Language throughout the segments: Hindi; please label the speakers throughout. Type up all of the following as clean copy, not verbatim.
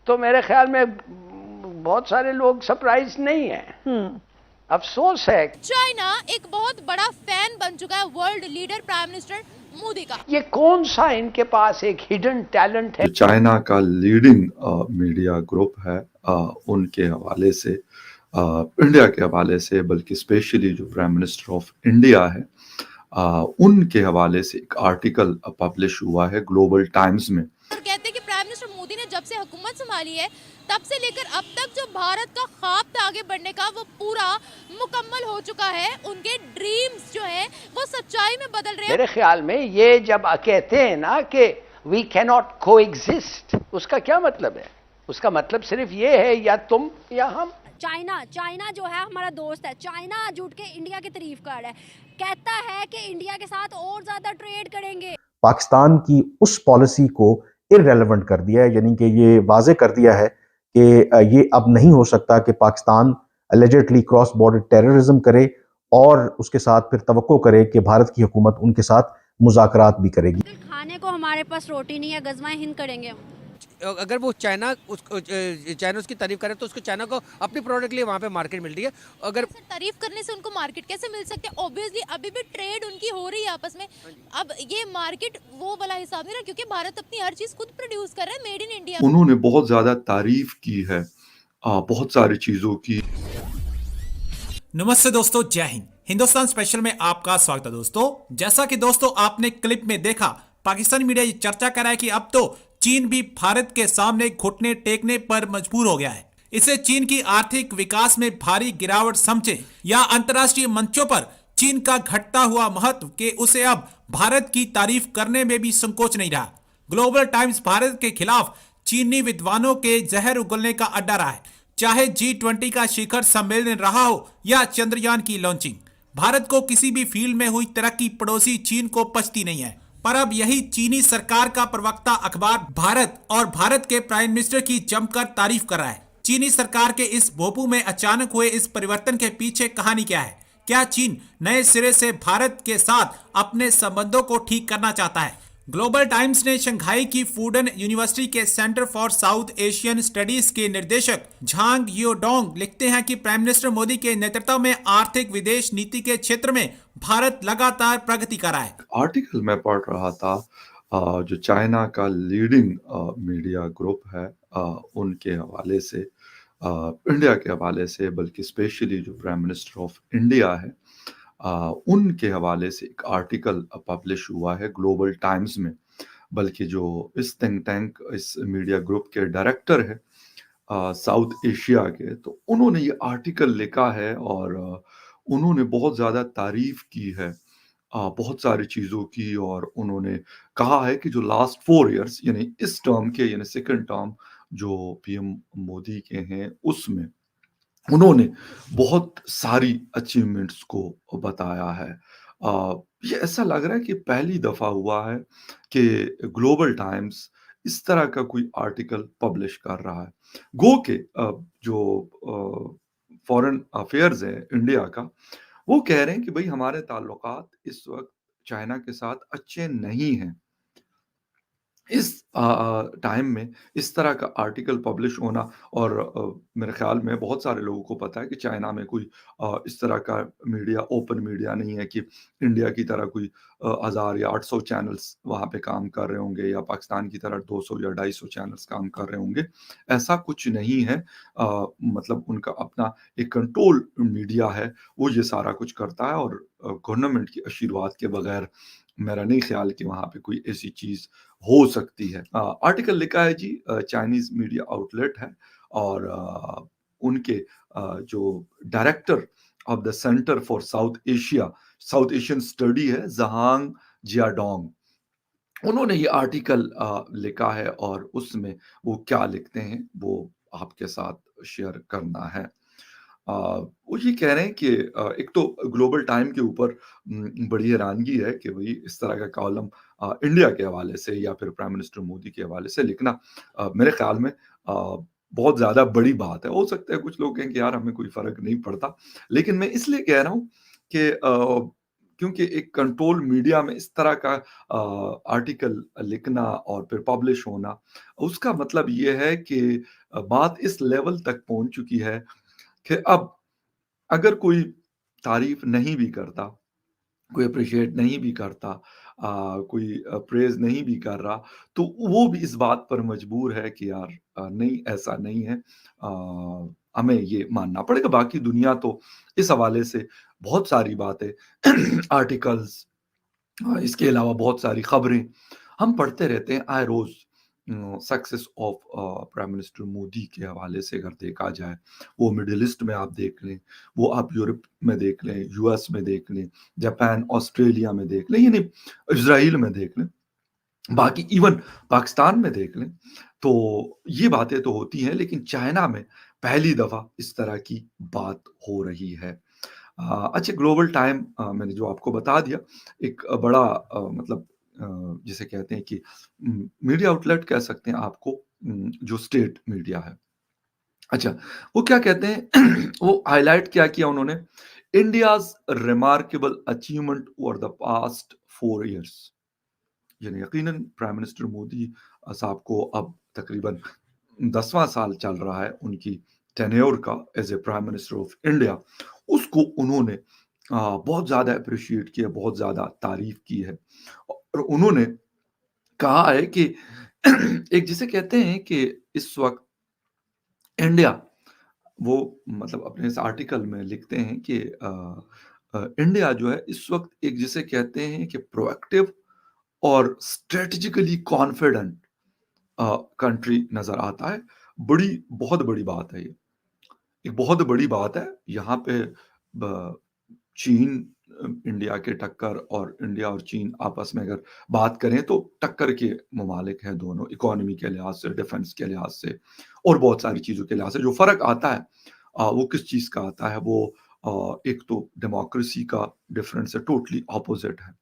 Speaker 1: तो मेरे ख्याल में बहुत सारे लोग सरप्राइज नहीं हैं। अफसोस है।
Speaker 2: चाइना एक बहुत बड़ा फैन बन चुका है world leader prime minister Modi का।
Speaker 1: ये कौन सा इनके पास एक हिडन टैलेंट है।
Speaker 3: जो चाइना का लीडिंग मीडिया ग्रुप है, उनके हवाले से, इंडिया के हवाले से, बल्कि स्पेशली जो प्राइम मिनिस्टर ऑफ इंडिया है, उनके हवाले से एक आर्टिकल पब्लिश हुआ है ग्लोबल टाइम्स में।
Speaker 2: और कहते हैं कि प्राइम मिनिस्टर मोदी ने जब से हुकूमत संभाली है तब से लेकर अब तक जो भारत का ख्वाब था आगे बढ़ने का वो पूरा मुकम्मल हो चुका है। उनके ड्रीम्स जो है वो सच्चाई में बदल रहे हैं।
Speaker 1: मेरे ख्याल में ये जब कहते हैं ना कि वी कैन नॉट को एग्जिस्ट, उसका क्या मतलब है? उसका मतलब सिर्फ ये है या तुम या हम।
Speaker 4: चाइना जो है हमारा दोस्त है। चाइना जुट के इंडिया की तारीफ कर रहा है, कहता है कि इंडिया के साथ और ज्यादा ट्रेड करेंगे।
Speaker 5: पाकिस्तान की उस पॉलिसी को इररेलेवेंट कर दिया है, यानी कि ये वाजे कर दिया है कि ये अब नहीं हो सकता कि Pakistan allegedly cross border terrorism करे और उसके साथ फिर तवक्को करे कि भारत की हुकूमत उनके साथ मुज़ाकरात भी करेगी।
Speaker 4: खाने को हमारे पास रोटी नहीं है, गज़वाए हिंद करेंगे हम।
Speaker 6: अगर वो चाइना उसकी तारीफ करे तो उसको चाइना को अपनी प्रोडक्ट के लिए वहाँ पे मार्केट मिल रही है। अगर
Speaker 2: तारीफ करने से उनको मार्केट कैसे मिल सकते हैं? ऑब्वियसली अभी भी ट्रेड उनकी हो रही है आपस में। अब ये मार्केट वो वाला हिसाब नहीं रहा क्योंकि भारत अपनी हर चीज खुद प्रोड्यूस कर रहा है, मेड इन इंडिया।
Speaker 3: उन्होंने बहुत ज्यादा तारीफ की है बहुत सारी चीजों की।
Speaker 7: नमस्ते दोस्तों, जय हिंद। हिंदुस्तान स्पेशल में आपका स्वागत है दोस्तों। जैसा कि दोस्तों आपने क्लिप में देखा, पाकिस्तानी मीडिया ये चर्चा कर रहा है कि अब तो चीन भी भारत के सामने घुटने टेकने पर मजबूर हो गया है। इसे चीन की आर्थिक विकास में भारी गिरावट समझे या अंतर्राष्ट्रीय मंचों पर चीन का घटता हुआ महत्व के उसे अब भारत की तारीफ करने में भी संकोच नहीं रहा। ग्लोबल टाइम्स भारत के खिलाफ चीनी विद्वानों के जहर उगलने का अड्डा रहा है। चाहे G20 का शिखर सम्मेलन रहा हो या चंद्रयान की लॉन्चिंग, भारत को किसी भी फील्ड में हुई तरक्की पड़ोसी चीन को पचती नहीं है। पर अब यही चीनी सरकार का प्रवक्ता अखबार भारत और भारत के प्राइम मिनिस्टर की जमकर तारीफ कर रहा है। चीनी सरकार के इस भोपू में अचानक हुए इस परिवर्तन के पीछे कहानी क्या है? क्या चीन नए सिरे से भारत के साथ अपने संबंधों को ठीक करना चाहता है? ग्लोबल टाइम्स ने शंघाई की फूडन यूनिवर्सिटी के centre for south Asian studies के निर्देशक झांग योडोंग लिखते हैं कि प्राइम मिनिस्टर मोदी के नेतृत्व में आर्थिक विदेश नीति के क्षेत्र में भारत लगातार प्रगति कर रहा है।
Speaker 3: आर्टिकल मैं पढ़ रहा था, जो चाइना का लीडिंग मीडिया ग्रुप है, उनके हवाले से, इंडिया के हवाले से, बल्कि स्पेशली जो प्राइम मिनिस्टर ऑफ इंडिया है, उनके हवाले से एक आर्टिकल पब्लिश हुआ है ग्लोबल टाइम्स में। बल्कि जो इस थिंक टैंक, इस मीडिया ग्रुप के डायरेक्टर है साउथ एशिया के, तो उन्होंने ये आर्टिकल लिखा है और उन्होंने बहुत ज़्यादा तारीफ की है बहुत सारी चीज़ों की। और उन्होंने कहा है कि जो लास्ट 4 इयर्स, यानी इस टर्म के, यानी सेकंड टर्म जो पीएम मोदी के हैं, उसमें उन्होंने बहुत सारी अचीवमेंट्स को बताया है। ये ऐसा लग रहा है कि पहली दफ़ा हुआ है कि ग्लोबल टाइम्स इस तरह का कोई आर्टिकल पब्लिश कर रहा है। गो के जो फॉरेन अफेयर्स है इंडिया का, वो कह रहे हैं कि भाई हमारे ताल्लुकात इस वक़्त चाइना के साथ अच्छे नहीं हैं। इस टाइम में इस तरह का आर्टिकल पब्लिश होना, और मेरे ख्याल में बहुत सारे लोगों को पता है कि चाइना में कोई इस तरह का मीडिया, ओपन मीडिया नहीं है कि इंडिया की तरह कोई 1000 या 800 चैनल्स वहाँ पे काम कर रहे होंगे, या पाकिस्तान की तरह 200 या 250 चैनल्स काम कर रहे होंगे। ऐसा कुछ नहीं है। मतलब उनका अपना एक कंट्रोल मीडिया है, वो ये सारा कुछ करता है, और गवर्नमेंट के आशीर्वाद के बगैर मेरा नहीं ख्याल कि वहाँ पे कोई ऐसी चीज़ हो सकती है। आर्टिकल लिखा है जी, चाइनीज़ मीडिया आउटलेट है, और उनके जो director of the centre for south Asian study है, ज़हांग जियाडोंग, उन्होंने ये आर्टिकल लिखा है, और उसमें वो क्या लिखते हैं वो आपके साथ शेयर करना है। वो ये कह रहे हैं कि एक तो ग्लोबल टाइम के ऊपर बड़ी हैरानगी है कि भाई इस तरह का कॉलम इंडिया के हवाले से या फिर प्राइम मिनिस्टर मोदी के हवाले से लिखना मेरे ख्याल में बहुत ज़्यादा बड़ी बात है। हो सकता है कुछ लोग कहें कि यार हमें कोई फ़र्क नहीं पड़ता, लेकिन मैं इसलिए कह रहा हूँ कि क्योंकि एक कंट्रोल मीडिया में इस तरह का आर्टिकल लिखना और फिर पब्लिश होना, उसका मतलब ये है कि बात इस लेवल तक पहुंच चुकी है कि अब अगर कोई तारीफ नहीं भी करता, कोई अप्रिशिएट नहीं भी करता, कोई प्रेज़ नहीं भी कर रहा, तो वो भी इस बात पर मजबूर है कि यार नहीं ऐसा नहीं है, हमें ये मानना पड़ेगा। बाकी दुनिया तो इस हवाले से बहुत सारी बातें आर्टिकल्स, इसके अलावा बहुत सारी खबरें हम पढ़ते रहते हैं आए रोज़। Success of prime minister Modi के हवाले से अगर देखा जाए, वो मिडल ईस्ट में आप देख लें, वो आप यूरोप में देख लें, यूएस में देख लें, जापान, ऑस्ट्रेलिया में देख लें, यानी इज़राइल में देख लें, बाकी इवन पाकिस्तान में देख लें, तो ये बातें तो होती हैं, लेकिन चाइना में पहली दफ़ा इस तरह की बात हो रही है। अच्छा, ग्लोबल टाइम मैंने जो आपको बता दिया, एक बड़ा मतलब जिसे कहते हैं कि मीडिया आउटलेट कह सकते हैं आपको, जो स्टेट मीडिया है। अच्छा, वो क्या कहते हैं वो हाइलाइट क्या किया उन्होंने, India's remarkable achievement over the past 4 years. यानी यकीनन प्राइम मिनिस्टर मोदी साहब को अब तकरीबन 10वां साल चल रहा है उनकी टेन्योर का as a prime minister of India. उसको उन्होंने बहुत ज़्यादा अप्रिशिएट किया, बहुत ज़्यादा तारीफ की है, और उन्होंने कहा है कि एक जिसे कहते हैं कि इस वक्त इंडिया, वो मतलब अपने इस आर्टिकल में लिखते हैं कि इंडिया जो है इस वक्त एक जिसे कहते हैं कि प्रोएक्टिव और स्ट्रेटेजिकली कॉन्फिडेंट कंट्री नजर आता है। बहुत बड़ी बात है ये, एक बहुत बड़ी बात है। यहाँ पे चीन इंडिया के टक्कर, और इंडिया और चीन आपस में अगर बात करें तो टक्कर के ममालिक हैं दोनों, इकोनॉमी के लिहाज से, डिफेंस के लिहाज से, और बहुत सारी चीज़ों के लिहाज से। जो फ़र्क आता है वो किस चीज़ का आता है, वो एक तो डेमोक्रेसी का डिफरेंस है, टोटली ऑपोजिट है।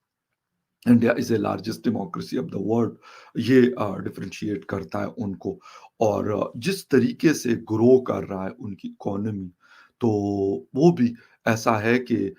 Speaker 3: India is a largest democracy of the world, ये डिफरेंशिएट करता है उनको। और जिस तरीके से ग्रो कर रहा है उनकी इकोनॉमी, तो वो भी ऐसा है कि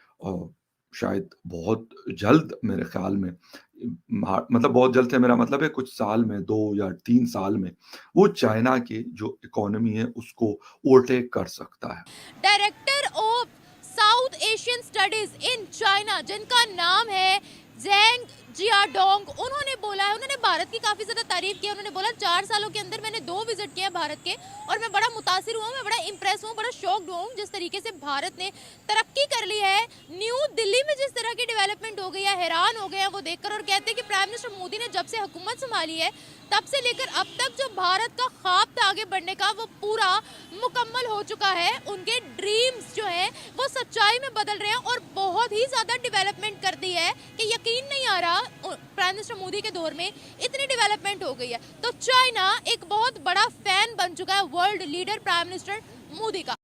Speaker 3: शायद बहुत जल्द, मेरे ख्याल में, मतलब बहुत जल्द है मेरा मतलब है कुछ साल में, 2 या 3 साल में, वो चाइना की जो इकोनॉमी है उसको ओवरटेक कर सकता है।
Speaker 2: Director of south Asian studies in China, जिनका नाम है ज़ेंग जियाडोंग, उन्होंने बोला है, उन्होंने भारत की काफ़ी ज़्यादा तारीफ की है। उन्होंने बोला 4 सालों के अंदर मैंने 2 विजिट किए हैं भारत के, और मैं बड़ा मुतासिर हुआ हूँ, मैं बड़ा इंप्रेस हूँ, बड़ा शॉक्ड हुआ हूँ जिस तरीके से भारत ने तरक्की कर ली है। न्यू दिल्ली में जिस तरह की डेवलपमेंट हो गई है, हैरान हो गए हैं वो देखकर, और कहते हैं कि प्राइम मिनिस्टर मोदी ने जब से हुकूमत संभाली है तब से लेकर अब तक जो भारत का ख्वाब था आगे बढ़ने का, वो पूरा मुकम्मल हो चुका है। उनके ड्रीम्स जो हैं वो सच्चाई में बदल रहे हैं, और बहुत ही ज़्यादा डेवलपमेंट कर दी है कि यकीन नहीं आ रहा प्राइम मिनिस्टर मोदी के दौर में इतनी डेवलपमेंट हो गई है। तो चाइना एक बहुत बड़ा फैन बन चुका है world leader prime minister Modi का।